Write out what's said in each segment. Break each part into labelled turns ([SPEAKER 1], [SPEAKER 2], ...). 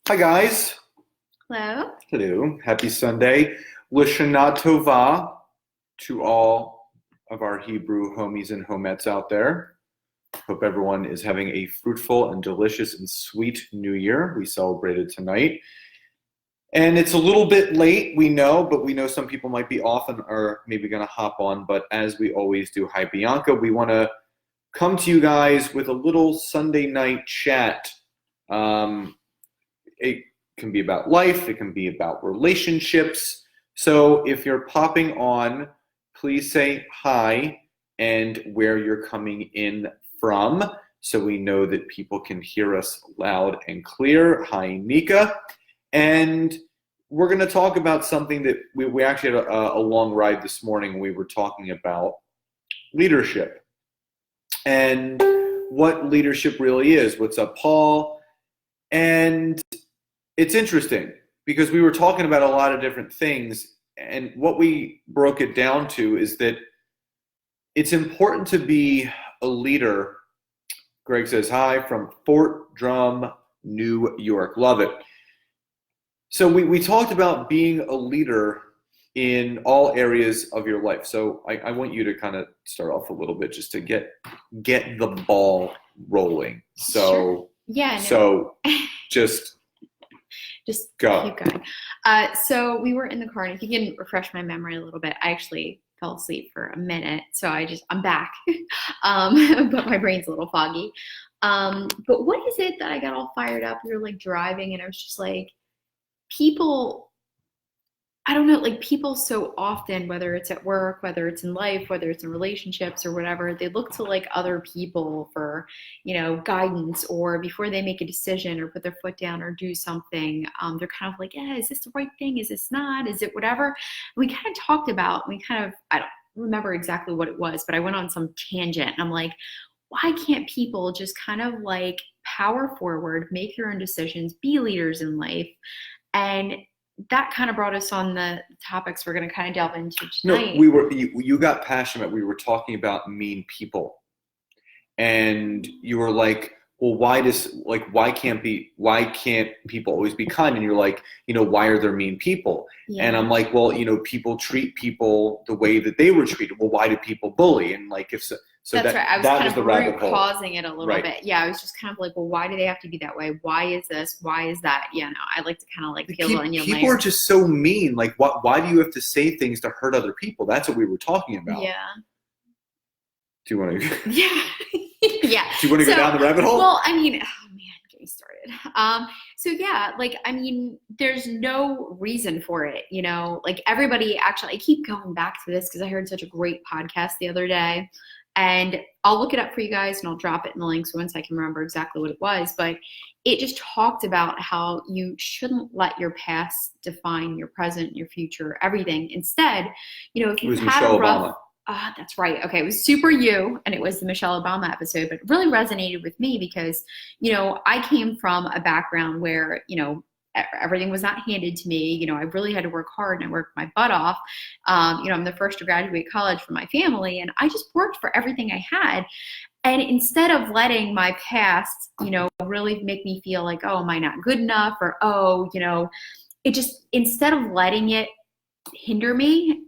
[SPEAKER 1] Hi guys.
[SPEAKER 2] Hello.
[SPEAKER 1] Hello. Happy Sunday. Lashana Tova to all of our Hebrew homies and homettes out there. Hope everyone is having a fruitful and delicious and sweet New Year. We celebrated tonight. And it's a little bit late, we know, but we know some people might be off and are maybe going to hop on. But as we always do, hi Bianca, we want to come to you guys with a little Sunday night chat. It can be about life. It can be about relationships. So if you're popping on, please say hi and where you're coming in from so we know that people can hear us loud and clear. Hi, Nika. And we're going to talk about something that we actually had a long ride this morning. We were talking about leadership and what leadership really is. What's up, Paul? And it's interesting because we were talking about a lot of different things, and what we broke it down to is that it's important to be a leader. Greg says hi from Fort Drum, New York. Love it. So we talked about being a leader in all areas of your life. So I want you to kind of start off a little bit just to get the ball rolling. So
[SPEAKER 2] Sure. Yeah. No.
[SPEAKER 1] So just go.
[SPEAKER 2] Keep going. So we were in the car, and if you can refresh my memory a little bit, I actually fell asleep for a minute, so I'm back, but my brain's a little foggy. But what is it that I got all fired up? We were like driving, and I was just like, people. I don't know, like people so often, whether it's at work, whether it's in life, whether it's in relationships or whatever, they look to like other people for, guidance, or before they make a decision or put their foot down or do something, they're kind of like, yeah, is this the right thing? Is this not? Is it whatever? We kind of talked about, I don't remember exactly what it was, but I went on some tangent, and I'm like, why can't people just kind of like power forward, make their own decisions, be leaders in life? And that kind of brought us on the topics we're going to kind of delve into tonight.
[SPEAKER 1] No, you got passionate. We were talking about mean people, and you were like, well, why can't people always be kind? And you're like, why are there mean people?
[SPEAKER 2] Yeah.
[SPEAKER 1] And I'm like, well, people treat people the way that they were treated. Well, why do people bully? And like, if so. So
[SPEAKER 2] that's right. I was
[SPEAKER 1] that
[SPEAKER 2] kind
[SPEAKER 1] was
[SPEAKER 2] of
[SPEAKER 1] the rabbit hole.
[SPEAKER 2] Pausing it a little bit. Yeah, I was just kind of like, well, why do they have to be that way? Why is this? Why is that? Yeah, no, I like to kind of like peel the onion layer.
[SPEAKER 1] People are just so mean. Like, why do you have to say things to hurt other people? That's what we were talking about.
[SPEAKER 2] Yeah.
[SPEAKER 1] Do you want to?
[SPEAKER 2] Yeah. Yeah.
[SPEAKER 1] Do you want to go down the rabbit hole?
[SPEAKER 2] Well, oh man, get me started. So yeah, there's no reason for it, like everybody actually, I keep going back to this because I heard such a great podcast the other day, and I'll look it up for you guys and I'll drop it in the links once I can remember exactly what it was, but it just talked about how you shouldn't let your past define your present, your future, everything. Instead, if you've had
[SPEAKER 1] Michelle
[SPEAKER 2] a rough,
[SPEAKER 1] Obama.
[SPEAKER 2] That's right. Okay. It was Super You, and it was the Michelle Obama episode, but it really resonated with me because, I came from a background where, everything was not handed to me. I really had to work hard, and I worked my butt off. I'm the first to graduate college from my family, and I just worked for everything I had. And instead of letting my past, really make me feel like, oh, am I not good enough? Or, instead of letting it hinder me,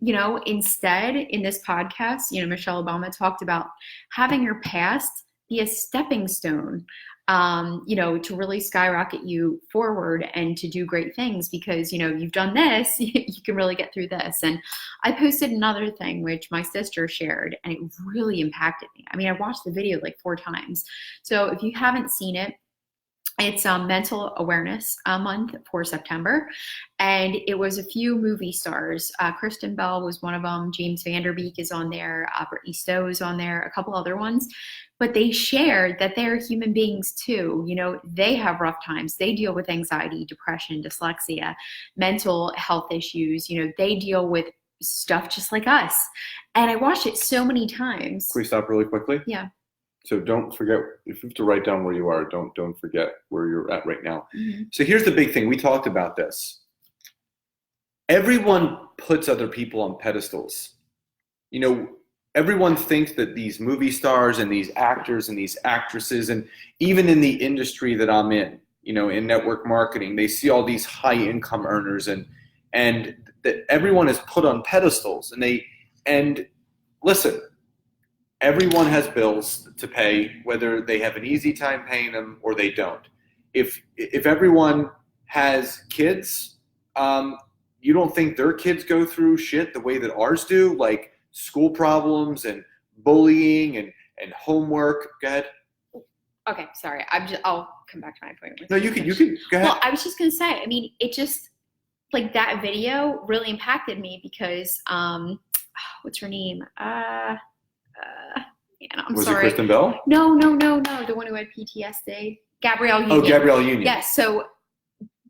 [SPEAKER 2] instead in this podcast, Michelle Obama talked about having your past be a stepping stone, to really skyrocket you forward and to do great things because, you've done this, you can really get through this. And I posted another thing, which my sister shared, and it really impacted me. I mean, I watched the video like 4 times. So if you haven't seen it, it's Mental Awareness Month for September, and it was a few movie stars. Kristen Bell was one of them. James Van Der Beek is on there. Brittany Stowe is on there. A couple other ones, but they shared that they're human beings too. They have rough times. They deal with anxiety, depression, dyslexia, mental health issues. They deal with stuff just like us. And I watched it so many times.
[SPEAKER 1] Can we stop really quickly?
[SPEAKER 2] Yeah.
[SPEAKER 1] So don't forget, if you have to write down where you are, don't forget where you're at right now.
[SPEAKER 2] Mm-hmm.
[SPEAKER 1] So here's the big thing. We talked about this. Everyone puts other people on pedestals. Everyone thinks that these movie stars and these actors and these actresses, and even in the industry that I'm in, in network marketing. They see all these high income earners and that everyone is put on pedestals, and listen, everyone has bills to pay, whether they have an easy time paying them or they don't. If everyone has kids, you don't think their kids go through shit the way that ours do, like school problems and bullying and homework? Go ahead.
[SPEAKER 2] Okay, sorry. I'll come back to my point.
[SPEAKER 1] No, you can go ahead.
[SPEAKER 2] Well, I was just gonna say, I mean, it just, like, that video really impacted me because what's her name? I'm
[SPEAKER 1] Was
[SPEAKER 2] sorry.
[SPEAKER 1] it Kristen Bell?
[SPEAKER 2] No, the one who had PTSD. Gabrielle Union.
[SPEAKER 1] Oh, Gabrielle Union.
[SPEAKER 2] Yes, so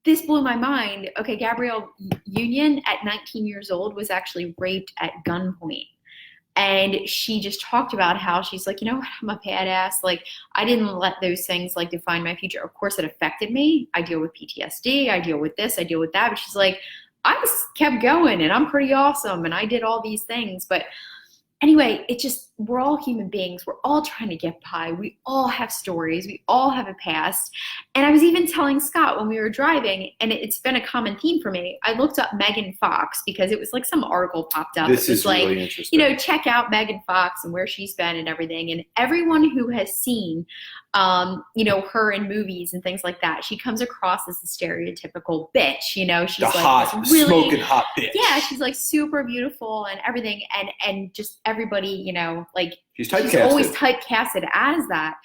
[SPEAKER 2] this blew my mind. Okay, Gabrielle Union at 19 years old was actually raped at gunpoint. And she just talked about how she's like, you know what, I'm a badass. Like, I didn't let those things like define my future. Of course, it affected me. I deal with PTSD. I deal with this. I deal with that. But she's like, I just kept going and I'm pretty awesome. And I did all these things. But anyway, we're all human beings. We're all trying to get by. We all have stories. We all have a past. And I was even telling Scott when we were driving, and it's been a common theme for me, I looked up Megan Fox because it was like some article popped up.
[SPEAKER 1] This
[SPEAKER 2] it was
[SPEAKER 1] is
[SPEAKER 2] like,
[SPEAKER 1] really interesting.
[SPEAKER 2] Check out Megan Fox and where she's been and everything. And everyone who has seen, her in movies and things like that, she comes across as a stereotypical bitch. She's
[SPEAKER 1] the
[SPEAKER 2] like
[SPEAKER 1] hot,
[SPEAKER 2] this really
[SPEAKER 1] smoking hot bitch.
[SPEAKER 2] Yeah, she's like super beautiful and everything, and just everybody, like
[SPEAKER 1] she's typecasted.
[SPEAKER 2] She's always typecasted as that.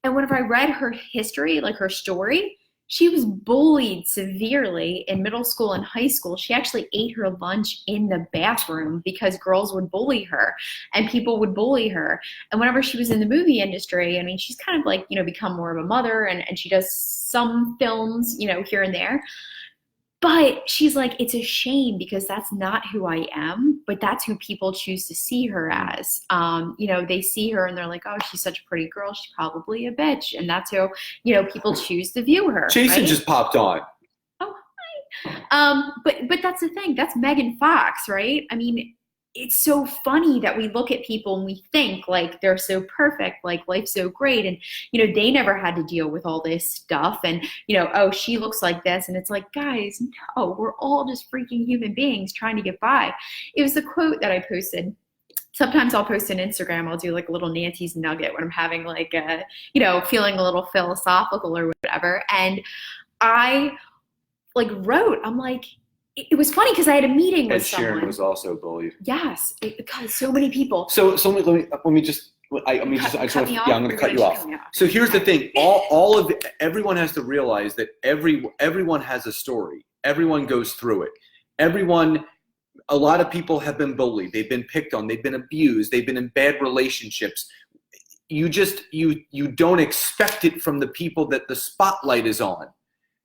[SPEAKER 2] And whenever I read her history, like her story, she was bullied severely in middle school and high school. She actually ate her lunch in the bathroom because girls would bully her and people would bully her. And whenever she was in the movie industry, I mean, she's kind of like, become more of a mother, and she does some films, here and there. But she's like, it's a shame because that's not who I am, but that's who people choose to see her as. They see her and they're like, oh, she's such a pretty girl. She's probably a bitch. And that's who, people choose to view her.
[SPEAKER 1] Jason
[SPEAKER 2] right?
[SPEAKER 1] just popped on.
[SPEAKER 2] Oh, hi. But that's the thing. That's Megan Fox, right? I mean, it's so funny that we look at people and we think like they're so perfect, like life's so great. And, they never had to deal with all this stuff. And, oh, she looks like this. And it's like, guys, no, we're all just freaking human beings trying to get by. It was the quote that I posted. Sometimes I'll post on Instagram. I'll do like a little Nancy's nugget when I'm having like feeling a little philosophical or whatever. And I wrote, I'm like, it was funny because I had a meeting with someone.
[SPEAKER 1] Ed Sheeran was also bullied.
[SPEAKER 2] Yes, because so many people.
[SPEAKER 1] So let me just. I'm going to cut you off. So here's the thing: everyone has to realize that everyone has a story. Everyone goes through it. A lot of people have been bullied. They've been picked on. They've been abused. They've been in bad relationships. You don't expect it from the people that the spotlight is on.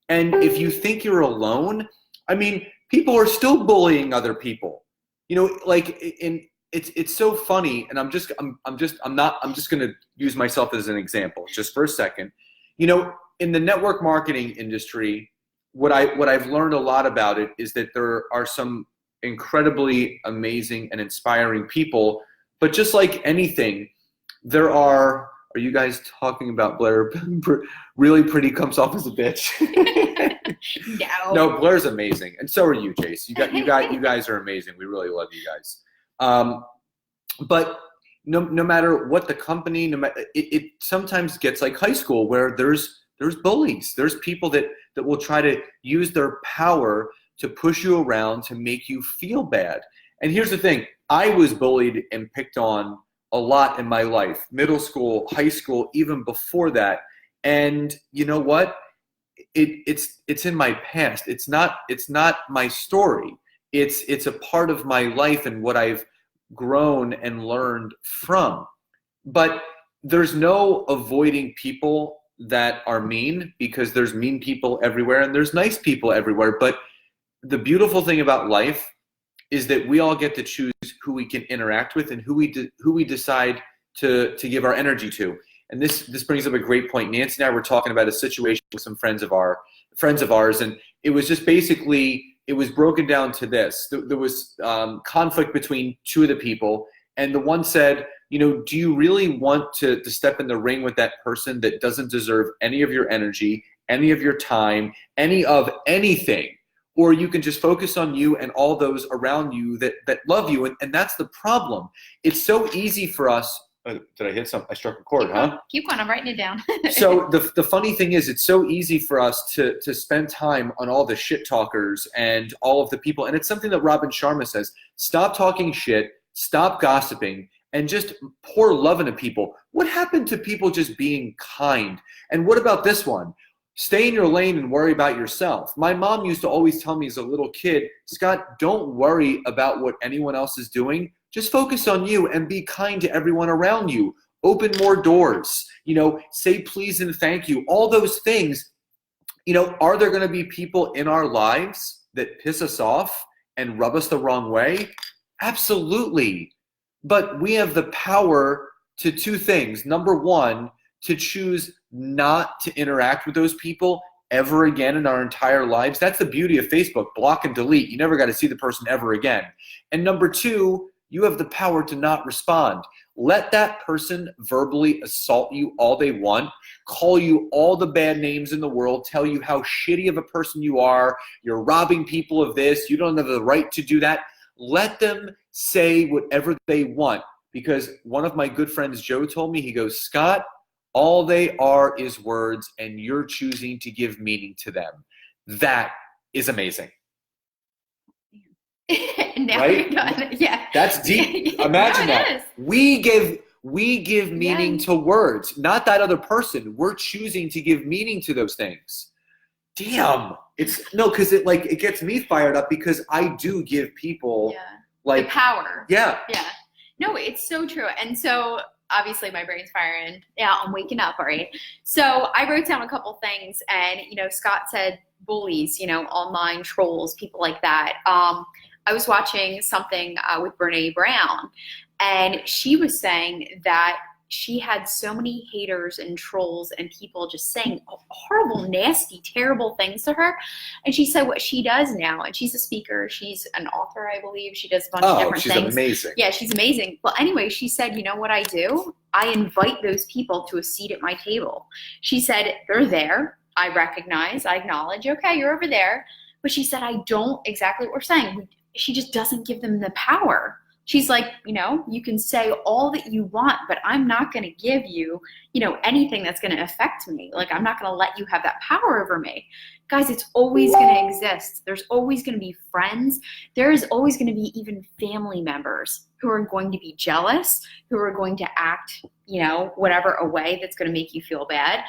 [SPEAKER 1] And if you think you're alone, I mean, people are still bullying other people, it's so funny. And I'm just going to use myself as an example just for a second. In the network marketing industry, what I've learned a lot about it is that there are some incredibly amazing and inspiring people, but just like anything, are you guys talking about Blair? Really pretty comes off as a bitch. No, Blair's amazing, and so are you, Jace. You guys are amazing. We really love you guys. But no matter what the company, it sometimes gets like high school where there's bullies. There's people that will try to use their power to push you around to make you feel bad. And here's the thing: I was bullied and picked on a lot in my life, middle school, high school, even before that. And you know what? It's in my past. It's not my story. It's a part of my life and what I've grown and learned from. But there's no avoiding people that are mean, because there's mean people everywhere and there's nice people everywhere. But the beautiful thing about life is that we all get to choose who we can interact with and who we decide to give our energy to. And this brings up a great point. Nancy and I were talking about a situation with some friends of ours, and it was just basically, it was broken down to this. There was conflict between two of the people, and the one said, do you really want to step in the ring with that person that doesn't deserve any of your energy, any of your time, any of anything. Or you can just focus on you and all those around you that love you. And that's the problem. It's so easy for us. Did I hit something? I struck a chord, huh?
[SPEAKER 2] Keep going. I'm writing it down.
[SPEAKER 1] So the funny thing is, it's so easy for us to spend time on all the shit talkers and all of the people. And it's something that Robin Sharma says, stop talking shit, stop gossiping, and just pour love into people. What happened to people just being kind? And what about this one? Stay in your lane and worry about yourself. My mom used to always tell me as a little kid, Scott, don't worry about what anyone else is doing. Just focus on you and be kind to everyone around you. Open more doors. Say please and thank you. All those things. Are there going to be people in our lives that piss us off and rub us the wrong way? Absolutely. But we have the power to two things. Number one, to choose not to interact with those people ever again in our entire lives. That's the beauty of Facebook. Block and delete. You never got to see the person ever again. And number two, you have the power to not respond. Let that person verbally assault you all they want, call you all the bad names in the world, tell you how shitty of a person you are, you're robbing people of this, you don't have the right to do that. Let them say whatever they want. Because one of my good friends, Joe, told me, he goes, Scott, all they are is words, and you're choosing to give meaning to them. That is amazing.
[SPEAKER 2] Now
[SPEAKER 1] right?
[SPEAKER 2] you're done. Yeah.
[SPEAKER 1] That's deep. Imagine that.
[SPEAKER 2] Is.
[SPEAKER 1] We give meaning to words, not that other person. We're choosing to give meaning to those things. Damn. Because it gets me fired up because I do give people
[SPEAKER 2] the power.
[SPEAKER 1] Yeah.
[SPEAKER 2] Yeah. No, it's so true. And so obviously my brain's firing. Yeah, I'm waking up, all right? So I wrote down a couple things, and, Scott said bullies, online trolls, people like that. I was watching something with Brene Brown, and she was saying that she had so many haters and trolls and people just saying horrible, nasty, terrible things to her. And she said what she does now, and she's a speaker, she's an author, I believe. She does a bunch of different things.
[SPEAKER 1] She's amazing.
[SPEAKER 2] Yeah, she's amazing. Well, anyway, she said, you know what I do? I invite those people to a seat at my table. She said, they're there. I recognize, I acknowledge, okay, you're over there. But she said, I don't exactly what we're saying. She just doesn't give them the power. She's like, you can say all that you want, but I'm not going to give you, anything that's going to affect me. Like, I'm not going to let you have that power over me. Guys, it's always going to exist. There's always going to be friends. There is always going to be even family members who are going to be jealous, who are going to act, whatever a way that's going to make you feel bad.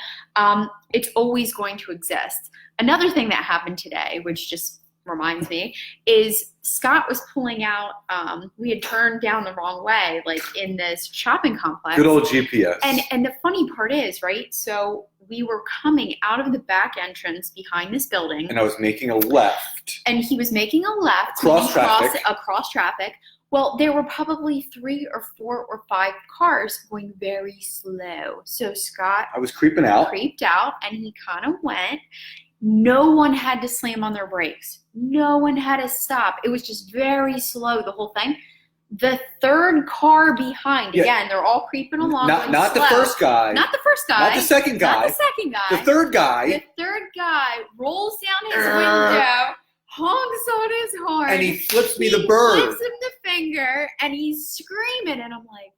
[SPEAKER 2] It's always going to exist. Another thing that happened today, which just reminds me, is Scott was pulling out, we had turned down the wrong way, like in this shopping complex.
[SPEAKER 1] Good old GPS.
[SPEAKER 2] And the funny part is, right, so we were coming out of the back entrance behind this building.
[SPEAKER 1] And I was making a left.
[SPEAKER 2] And he was making a left. Across traffic. Well, there were probably 3 or 4 or 5 cars going very slow. So Scott
[SPEAKER 1] I was creeped out,
[SPEAKER 2] and he kind of went. No one had to slam on their brakes. No one had to stop. It was just very slow, the whole thing. The third car behind, again, they're all creeping along.
[SPEAKER 1] Not the first guy.
[SPEAKER 2] Not the first guy.
[SPEAKER 1] Not the second guy. The third guy.
[SPEAKER 2] The third guy rolls down his window, honks on his horn.
[SPEAKER 1] And he flips me the bird.
[SPEAKER 2] He flips him the finger, and he's screaming, and I'm like,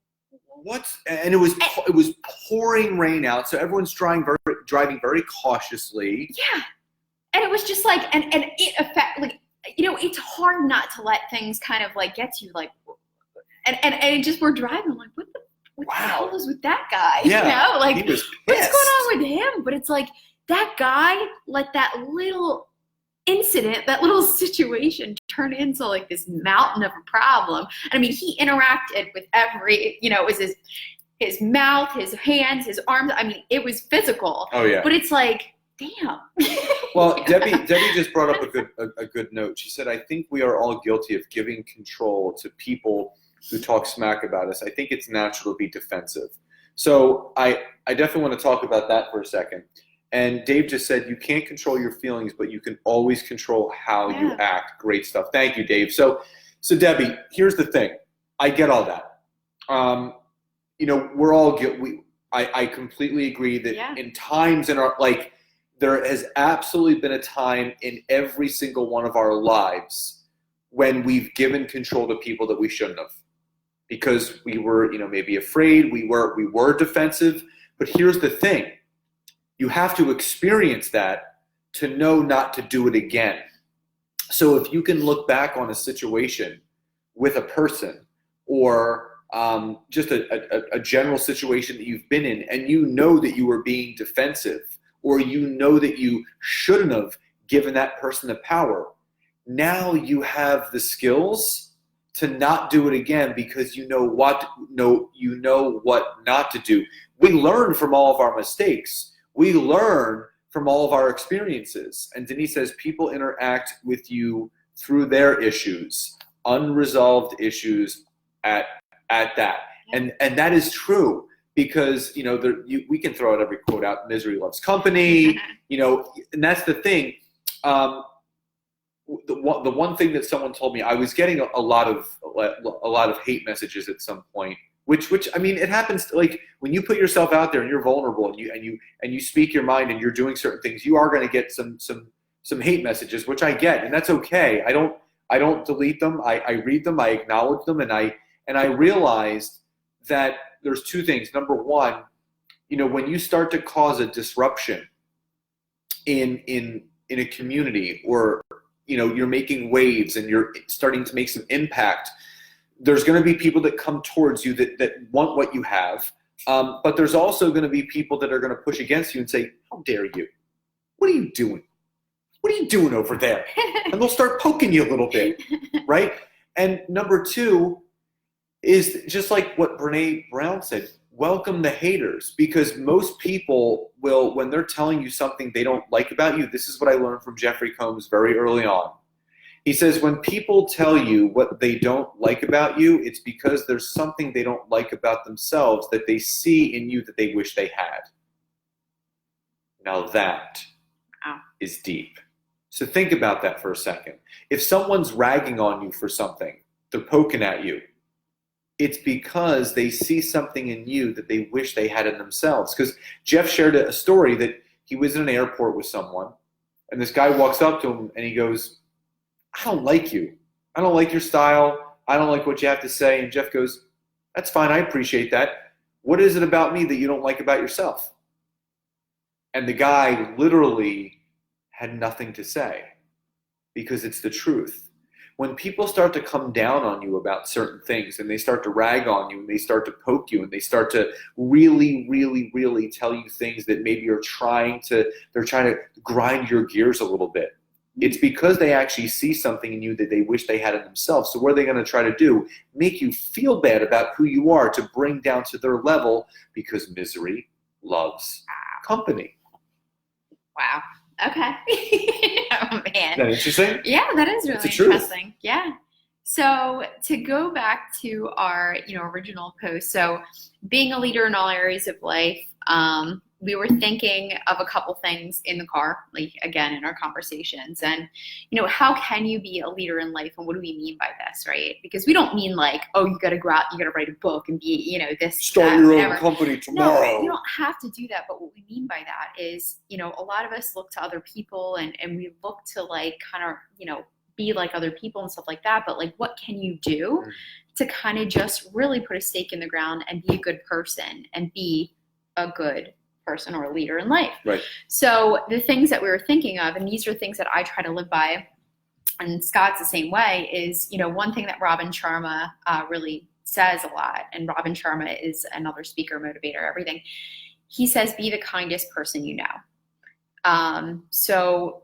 [SPEAKER 1] and it was pouring rain out, so everyone's driving very cautiously.
[SPEAKER 2] Yeah, and it was just like, and it affect, like, it's hard not to let things kind of like get to you, like, and it just, we're driving, I'm like, what the hell is with that guy?
[SPEAKER 1] Yeah,
[SPEAKER 2] like,
[SPEAKER 1] he was
[SPEAKER 2] what's going on with him? But it's like that guy let that little incident, that little situation turn into like this mountain of a problem. I mean, he interacted with every, it was his mouth, his hands, his arms. I mean, it was physical.
[SPEAKER 1] Oh yeah.
[SPEAKER 2] But it's like, damn.
[SPEAKER 1] Well, Debbie just brought up a good note. She said, I think we are all guilty of giving control to people who talk smack about us. I think it's natural to be defensive. So I definitely want to talk about that for a second. And Dave just said, you can't control your feelings, but you can always control how you act. Great stuff. Thank you, Dave. So Debbie, here's the thing. I get all that. We're all guilty. I completely agree that in times in our, like, there has absolutely been a time in every single one of our lives when we've given control to people that we shouldn't have, because we were, maybe afraid, we were defensive. But here's the thing. You have to experience that to know not to do it again. So if you can look back on a situation with a person, or just a general situation that you've been in, and you know that you were being defensive, or you know that you shouldn't have given that person the power, now you have the skills to not do it again, because you know what not to do. We learn from all of our mistakes. We learn from all of our experiences. And Denise says people interact with you through their issues, unresolved issues at that. And that is true, because we can throw out every quote out, misery loves company, and that's the thing. The one thing that someone told me, I was getting a lot of hate messages at some point, which I mean, it happens. Like when you put yourself out there and you're vulnerable and you speak your mind and you're doing certain things, you are going to get some hate messages, which I get, and that's okay. I don't delete them. I read them. I acknowledge them, and I realized that there's two things. Number one, when you start to cause a disruption in a community, or you're making waves and you're starting to make some impact, there's going to be people that come towards you that want what you have. But there's also going to be people that are going to push against you and say, how dare you? What are you doing? What are you doing over there? And they'll start poking you a little bit, right? And number two is just like what Brene Brown said, welcome the haters, because most people will, when they're telling you something they don't like about you, this is what I learned from Jeffrey Combs very early on. He says, when people tell you what they don't like about you, it's because there's something they don't like about themselves that they see in you that they wish they had. Now that is deep. So think about that for a second. If someone's ragging on you for something, they're poking at you, it's because they see something in you that they wish they had in themselves. Because Jeff shared a story that he was in an airport with someone, and this guy walks up to him and he goes, I don't like you. I don't like your style. I don't like what you have to say. And Jeff goes, that's fine. I appreciate that. What is it about me that you don't like about yourself? And the guy literally had nothing to say, because it's the truth. When people start to come down on you about certain things, and they start to rag on you, and they start to poke you, and they start to really, really, really tell you things that maybe they're trying to grind your gears a little bit, it's because they actually see something in you that they wish they had in themselves. So what are they going to try to do? Make you feel bad about who you are, to bring down to their level, because misery loves company.
[SPEAKER 2] Wow. Okay. Oh, man.
[SPEAKER 1] Is that interesting?
[SPEAKER 2] Yeah, that is really interesting. Yeah. So to go back to our, original post, so being a leader in all areas of life, we were thinking of a couple things in the car, like again in our conversations, and how can you be a leader in life, and what do we mean by this, right? Because we don't mean like, oh, you got to go out, you got to write a book and be, this
[SPEAKER 1] start your own company tomorrow.
[SPEAKER 2] No, you don't have to do that. But what we mean by that is, a lot of us look to other people and we look to like kind of, be like other people and stuff like that. But like, what can you do to kind of just really put a stake in the ground and be a good person and be a good person or a leader in life?
[SPEAKER 1] Right.
[SPEAKER 2] So the things that we were thinking of, and these are things that I try to live by, and Scott's the same way, is, one thing that Robin Sharma really says a lot, and Robin Sharma is another speaker, motivator, everything. He says, be the kindest person you know. So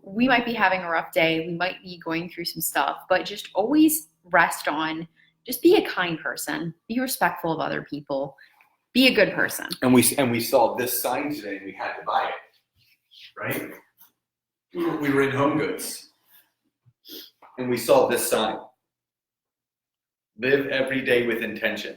[SPEAKER 2] we might be having a rough day, we might be going through some stuff, but just always rest on, just be a kind person, be respectful of other people, be a good person. And we
[SPEAKER 1] saw this sign today, and we had to buy it, right? We were in Home Goods, and we saw this sign: live every day with intention.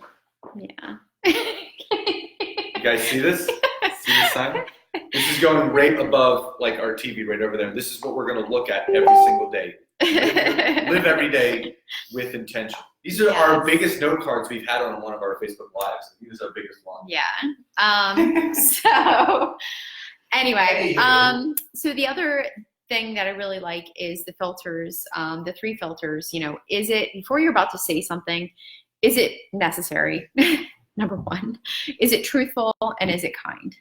[SPEAKER 2] Yeah.
[SPEAKER 1] You guys see this? See this sign? This is going right above like our TV right over there. This is what we're going to look at every single day. Live every day with intention. These are our biggest note cards we've had on one of our Facebook Lives. These are our biggest one.
[SPEAKER 2] Yeah. So Anyway, so the other thing that I really like is the filters, the 3 filters. Is it, before you're about to say something, is it necessary? Number 1, is it truthful, and is it kind?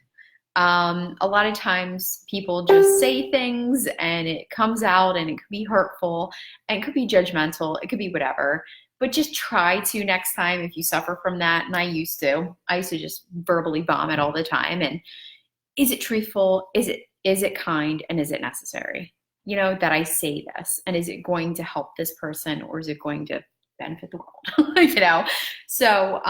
[SPEAKER 2] A lot of times people just say things and it comes out and it could be hurtful and it could be judgmental. It could be whatever. But just try to, next time, if you suffer from that, and I used to just verbally vomit all the time. And is it truthful? Is it kind? And is it necessary? That I say this, and is it going to help this person, or is it going to benefit the world? So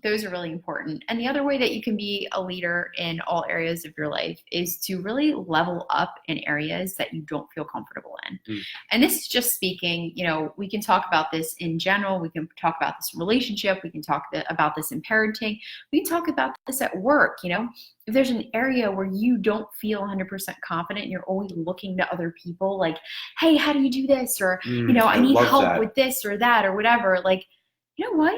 [SPEAKER 2] those are really important. And the other way that you can be a leader in all areas of your life is to really level up in areas that you don't feel comfortable in. And this is just speaking, we can talk about this in general. We can talk about this in relationship. We can talk about this in parenting. We can talk about this at work. If there's an area where you don't feel 100% confident and you're always looking to other people like, hey, how do you do this? Or, I need help with this or that or whatever. Like, you know what?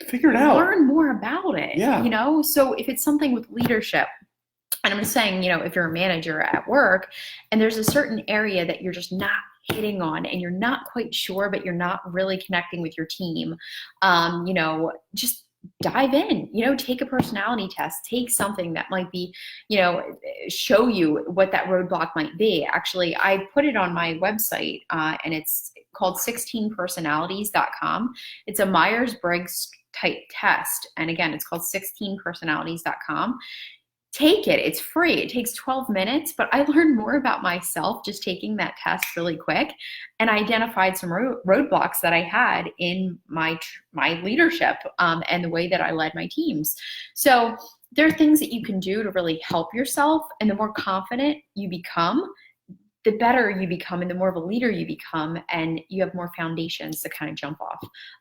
[SPEAKER 1] Figure it out.
[SPEAKER 2] Learn more about it.
[SPEAKER 1] Yeah.
[SPEAKER 2] So if it's something with leadership, and I'm saying, if you're a manager at work and there's a certain area that you're just not hitting on and you're not quite sure, but you're not really connecting with your team, just dive in, take a personality test, take something that might be, show you what that roadblock might be. Actually, I put it on my website and it's called 16personalities.com. It's a Myers-Briggs type test. And again, it's called 16personalities.com. Take it. It's free. It takes 12 minutes, but I learned more about myself just taking that test really quick, and I identified some roadblocks that I had in my leadership and the way that I led my teams. So there are things that you can do to really help yourself, and the more confident you become, the better you become and the more of a leader you become, and you have more foundations to kind of jump off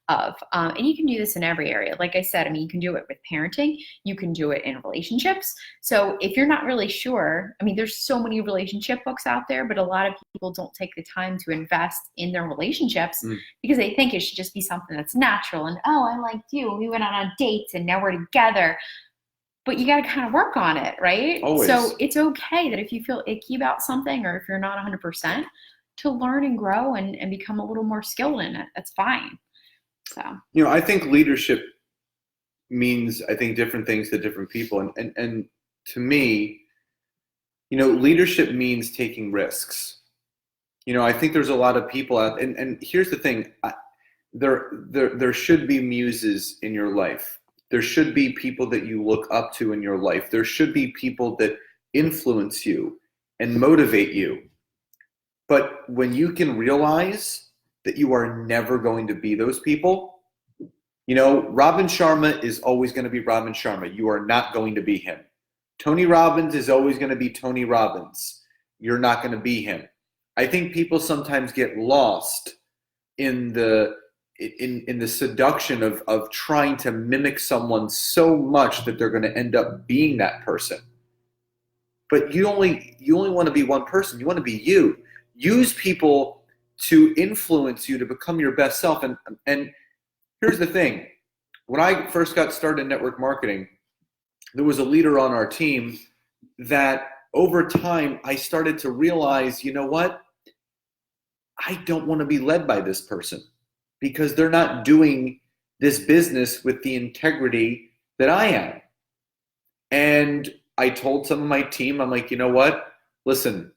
[SPEAKER 2] of. And you can do this in every area. Like I said, you can do it with parenting. You can do it in relationships. So if you're not really sure, there's so many relationship books out there, but a lot of people don't take the time to invest in their relationships because they think it should just be something that's natural. And, oh, I liked you. We went on a date and now we're together. But you got to kind of work on it, right?
[SPEAKER 1] Always.
[SPEAKER 2] So it's okay that if you feel icky about something or if you're not 100%, to learn and grow and become a little more skilled in it. That's fine. So,
[SPEAKER 1] I think leadership means, different things to different people. And to me, leadership means taking risks. I think there's a lot of people out, and here's the thing, there should be muses in your life. There should be people that you look up to in your life. There should be people that influence you and motivate you. But when you can realize that you are never going to be those people, Robin Sharma is always going to be Robin Sharma. You are not going to be him. Tony Robbins is always going to be Tony Robbins. You're not going to be him. I think people sometimes get lost in the seduction of trying to mimic someone so much that they're going to end up being that person. But you only want to be one person. You want to be you. Use people to influence you to become your best self. And here's the thing. When I first got started in network marketing, there was a leader on our team that over time I started to realize, you know what? I don't want to be led by this person, because they're not doing this business with the integrity that I am. And I told some of my team, I'm like, you know what? Listen,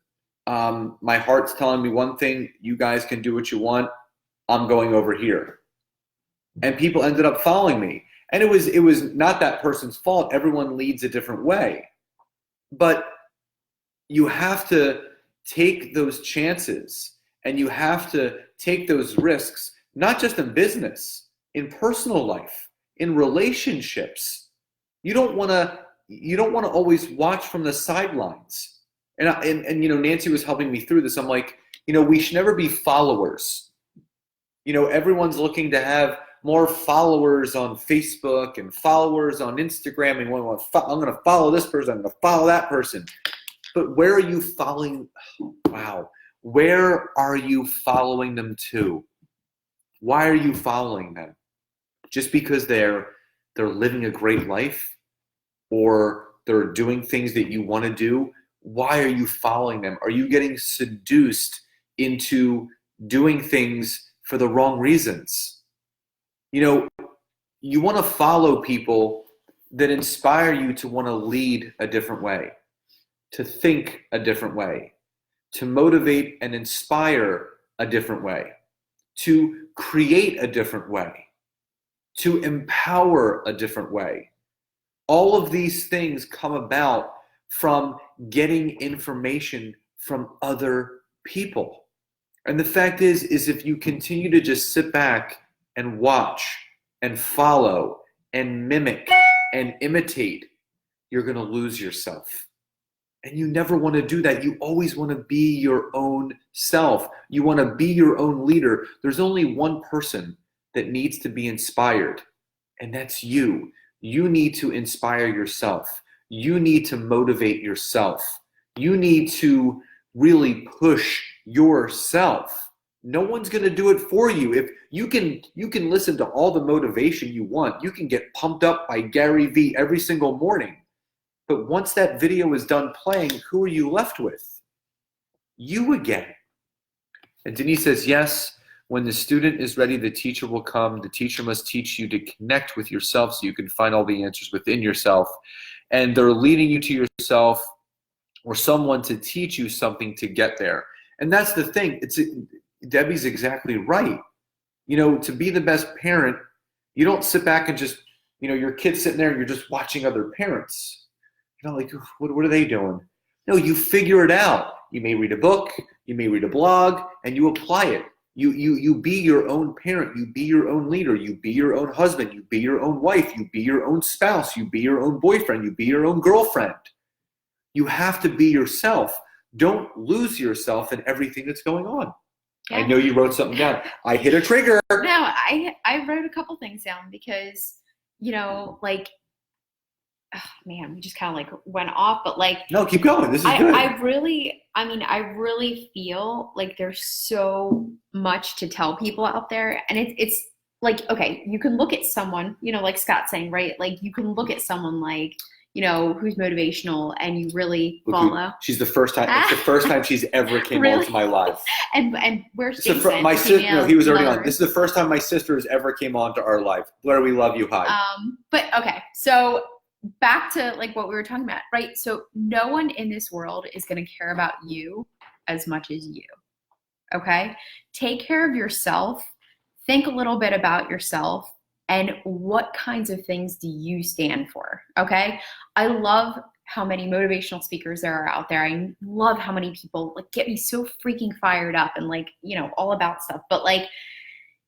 [SPEAKER 1] my heart's telling me one thing. You guys can do what you want. I'm going over here. And people ended up following me. And it was not that person's fault. Everyone leads a different way. But you have to take those chances, and you have to take those risks, not just in business, in personal life, in relationships. You don't want to always watch from the sidelines. And Nancy was helping me through this. I'm like, we should never be followers. Everyone's looking to have more followers on Facebook and followers on Instagram, and I'm going to follow this person, I'm going to follow that person. But where are you following? Wow. Where are you following them to? Why are you following them? Just because they're living a great life, or they're doing things that you want to do, why are you following them? Are you getting seduced into doing things for the wrong reasons? You know, you want to follow people that inspire you to want to lead a different way, to think a different way, to motivate and inspire a different way, to create a different way, to empower a different way. All of these things come about from getting information from other people. And the fact is if you continue to just sit back and watch and follow and mimic and imitate, you're going to lose yourself. And you never want to do that. You always want to be your own self. You want to be your own leader. There's only one person that needs to be inspired, and that's you. You need to inspire yourself. You need to motivate yourself. You need to really push yourself. No one's going to do it for you. If you can listen to all the motivation you want. You can get pumped up by Gary Vee every single morning. But once that video is done playing, who are you left with? You again. And Denise says, yes, when the student is ready, the teacher will come. The teacher must teach you to connect with yourself so you can find all the answers within yourself. And they're leading you to yourself or someone to teach you something to get there. And that's the thing. Debbie's exactly right. You know, to be the best parent, you don't sit back and just, your kid's sitting there and you're just watching other parents. Like, what are they doing? No, you figure it out. You may read a book, you may read a blog, and you apply it. You be your own parent, you be your own leader, you be your own husband, you be your own wife, you be your own spouse, you be your own boyfriend, you be your own girlfriend. You have to be yourself. Don't lose yourself in everything that's going on. Yeah. I know you wrote something down. I hit a trigger.
[SPEAKER 2] No, I wrote a couple things down because, oh man, we just kind of went off, but
[SPEAKER 1] no, keep going. This is good.
[SPEAKER 2] I really feel like there's so much to tell people out there, and it's like, okay, you can look at someone, like Scott's saying, right? Like you can look at someone who's motivational and you really follow.
[SPEAKER 1] She's the first time. It's the first time she's ever came
[SPEAKER 2] really?
[SPEAKER 1] onto my live.
[SPEAKER 2] And where's Jason?
[SPEAKER 1] My sister. No, he was already on. This is the first time my sisters ever came onto our live. Blair, we love you. Hi.
[SPEAKER 2] But okay, so back to what we were talking about, right? So no one in this world is going to care about you as much as you. Okay? Take care of yourself. Think a little bit about yourself and what kinds of things do you stand for? Okay? I love how many motivational speakers there are out there. I love how many people get me so freaking fired up and all about stuff. But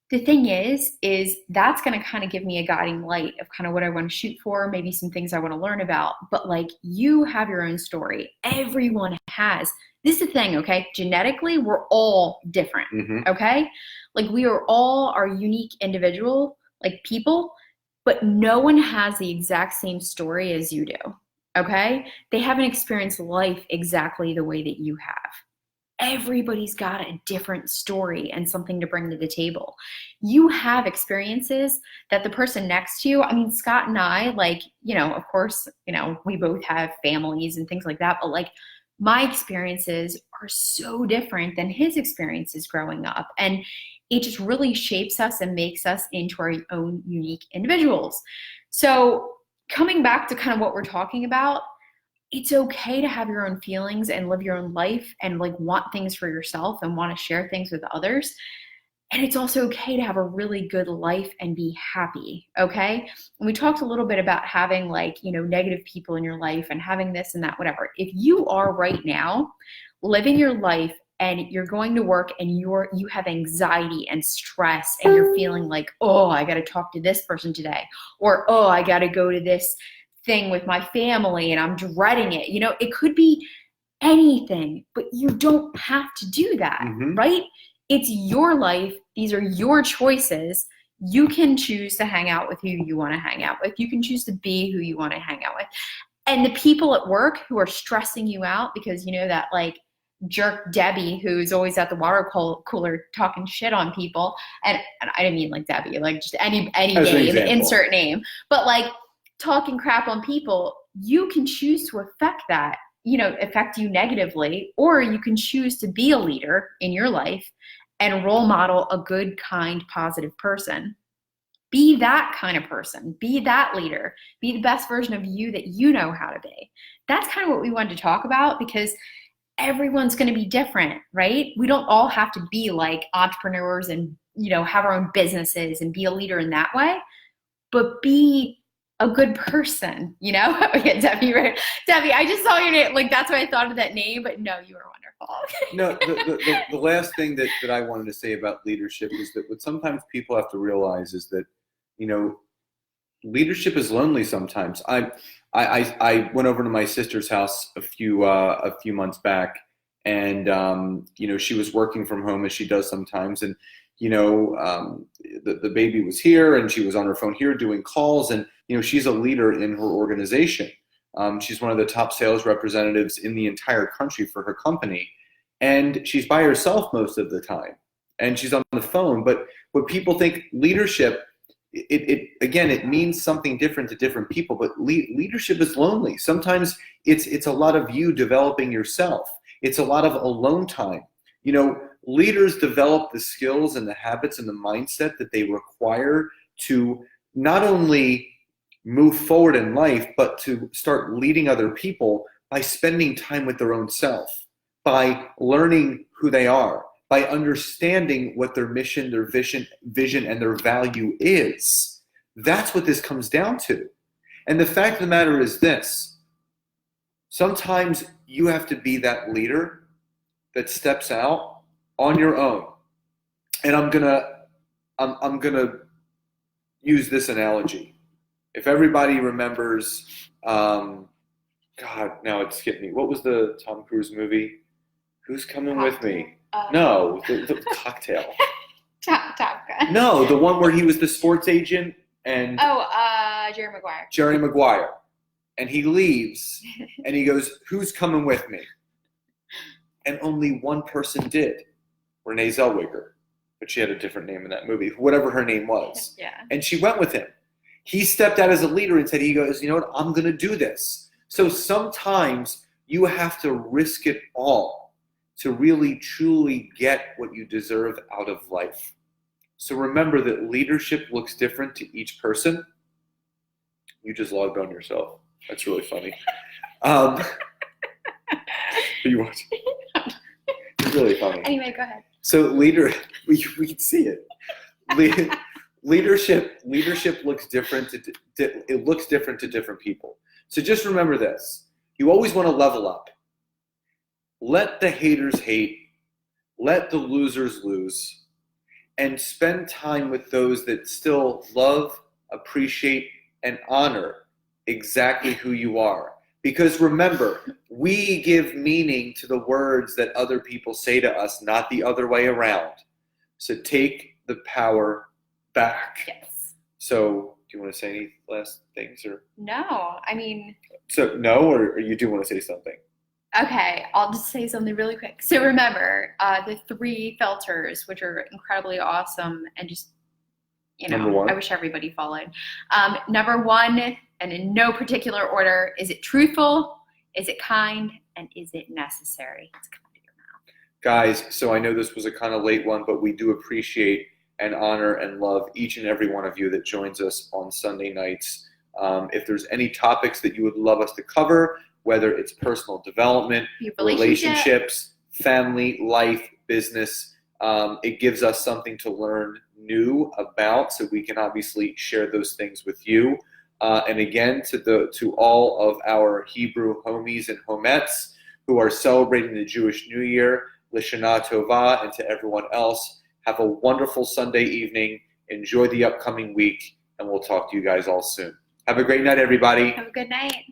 [SPEAKER 2] the thing is that's going to kind of give me a guiding light of kind of what I want to shoot for, maybe some things I want to learn about. But you have your own story. Everyone has. This is the thing, okay? Genetically, we're all different, okay? We are all our unique individual, people, but no one has the exact same story as you do, okay? They haven't experienced life exactly the way that you have. Everybody's got a different story and something to bring to the table. You have experiences that the person next to you, Scott and I, of course, we both have families and things like that, but my experiences are so different than his experiences growing up. And it just really shapes us and makes us into our own unique individuals. So coming back to kind of what we're talking about, it's okay to have your own feelings and live your own life and want things for yourself and want to share things with others. And it's also okay to have a really good life and be happy, okay? And we talked a little bit about having negative people in your life and having this and that, whatever. If you are right now living your life and you're going to work and you have anxiety and stress and you're feeling oh, I got to talk to this person today, or oh, I got to go to this thing with my family and I'm dreading it. It could be anything, but you don't have to do that, right? It's your life. These are your choices. You can choose to hang out with who you want to hang out with. You can choose to be who you want to hang out with. And the people at work who are stressing you out because that jerk Debbie who's always at the water cooler talking shit on people, and I didn't mean Debbie, just any name, insert name, but talking crap on people, you can choose to affect that affect you negatively, or you can choose to be a leader in your life and role model a good, kind, positive person. Be that kind of person. Be that leader. Be the best version of you that you know how to be. That's kind of what we wanted to talk about, because everyone's going to be different, right? We don't all have to be like entrepreneurs and, have our own businesses and be a leader in that way, but be a good person, Yeah, Debbie, right? Debbie, I just saw your name. Like, that's why I thought of that name, but no, you were wonderful.
[SPEAKER 1] No, the last thing that I wanted to say about leadership is that what sometimes people have to realize is that, leadership is lonely sometimes. I went over to my sister's house a few months back, and she was working from home as she does sometimes, and the baby was here, and she was on her phone here doing calls, and she's a leader in her organization. She's one of the top sales representatives in the entire country for her company, and she's by herself most of the time, and she's on the phone. But what people think leadership, it means something different to different people, but leadership is lonely. Sometimes it's a lot of you developing yourself. It's a lot of alone time. Leaders develop the skills and the habits and the mindset that they require to not only move forward in life, but to start leading other people by spending time with their own self, by learning who they are, by understanding what their mission, their vision, and their value is. That's what this comes down to. And the fact of the matter is this: sometimes you have to be that leader that steps out on your own. And I'm gonna use this analogy. If everybody remembers, God, now it's skipped me. What was the Tom Cruise movie? Who's Coming With Me? No, the Cocktail.
[SPEAKER 2] Top Gun.
[SPEAKER 1] No, the one where he was the sports agent and
[SPEAKER 2] Jerry Maguire.
[SPEAKER 1] Jerry Maguire, and he leaves, and he goes, "Who's coming with me?" And only one person did, Renee Zellweger, but she had a different name in that movie, whatever her name was.
[SPEAKER 2] Yeah.
[SPEAKER 1] And she went with him. He stepped out as a leader and said, he goes, "You know what? I'm going to do this." So sometimes you have to risk it all to really, truly get what you deserve out of life. So remember that leadership looks different to each person. You just logged on yourself. That's really funny. You watch. It's really funny.
[SPEAKER 2] Anyway, go ahead.
[SPEAKER 1] So we can see it. Leadership looks different. It looks different to different people. So just remember this: you always want to level up. Let the haters hate. Let the losers lose, and spend time with those that still love, appreciate, and honor exactly who you are. Because remember, we give meaning to the words that other people say to us, not the other way around. So take the power back.
[SPEAKER 2] Yes.
[SPEAKER 1] So do you want to say any last things? Or
[SPEAKER 2] No, I mean.
[SPEAKER 1] So no, or you do want to say something?
[SPEAKER 2] Okay, I'll just say something really quick. So remember, the 3 filters, which are incredibly awesome, and just,
[SPEAKER 1] Number 1.
[SPEAKER 2] I wish everybody followed. Number 1, and in no particular order, is it truthful? Is it kind? And is it necessary? It's coming to your mouth.
[SPEAKER 1] Guys, so I know this was a kind of late one, but we do appreciate and honor and love each and every one of you that joins us on Sunday nights. If there's any topics that you would love us to cover, whether it's personal development, relationships, family, life, business, it gives us something to learn new about, so we can obviously share those things with you. And again, to all of our Hebrew homies and homettes who are celebrating the Jewish New Year, Lishana Tova, and to everyone else, have a wonderful Sunday evening. Enjoy the upcoming week, and we'll talk to you guys all soon. Have a great night, everybody.
[SPEAKER 2] Have a good night.